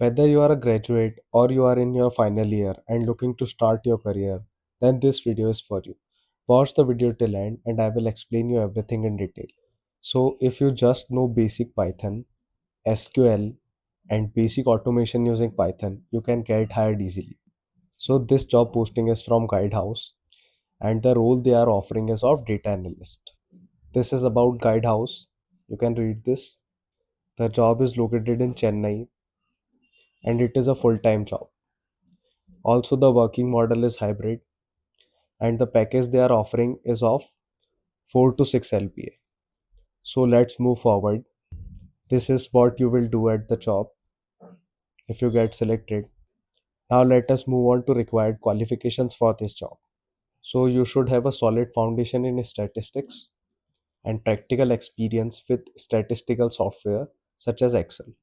Whether you are a graduate or you are in your final year and looking to start your career, then this video is for you. Watch the video till end and I will explain you everything in detail. So if you just know basic Python, SQL and basic automation using Python, you can get hired easily. So this job posting is from Guidehouse and the role they are offering is of data analyst. This is about Guidehouse. You can read this. The job is located in Chennai and it is a full-time job. Also, the working model is hybrid and the package they are offering is of 4 to 6 LPA. So let's move forward. This is what you will do at the job if you get selected. Now let us move on to required qualifications for this job. So you should have a solid foundation in statistics and practical experience with statistical software such as Excel.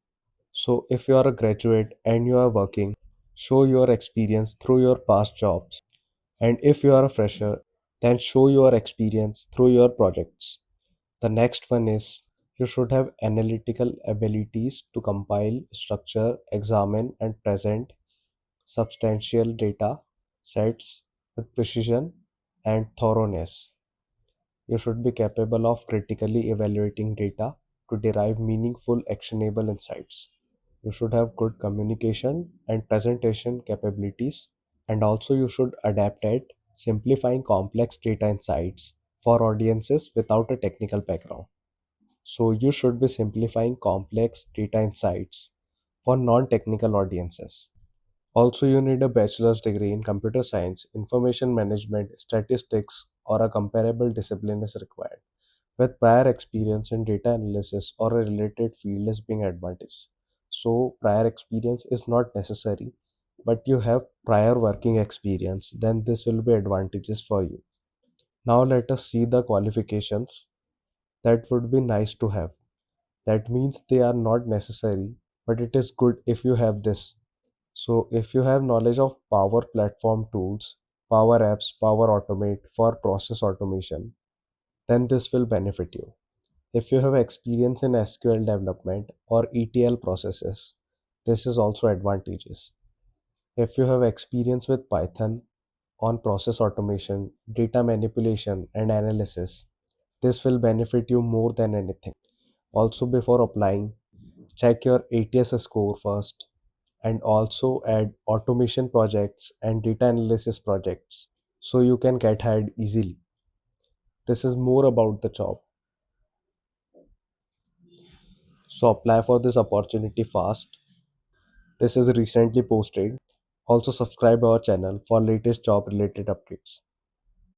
So if you are a graduate and you are working, show your experience through your past jobs. And if you are a fresher, then show your experience through your projects. The next one is you should have analytical abilities to compile, structure, examine, and present substantial data sets with precision and thoroughness. You should be capable of critically evaluating data to derive meaningful, actionable insights. You should have good communication and presentation capabilities, and also you should adapt at simplifying complex data insights for audiences without a technical background. So you should be simplifying complex data insights for non-technical audiences. Also, you need a bachelor's degree in computer science, information management, statistics, or a comparable discipline is required, with prior experience in data analysis or a related field as being advantage. So, prior experience is not necessary, but you have prior working experience, then this will be advantages for you. Now, let us see the qualifications that would be nice to have. That means they are not necessary, but it is good if you have this. So, if you have knowledge of Power Platform tools, Power Apps, Power Automate for process automation, then this will benefit you. If you have experience in SQL development or ETL processes, this is also advantageous. If you have experience with Python on process automation, data manipulation, and analysis, this will benefit you more than anything. Also, before applying, check your ATS score first and also add automation projects and data analysis projects so you can get hired easily. This is more about the job. So apply for this opportunity fast. This is recently posted. Also subscribe our channel for latest job related updates.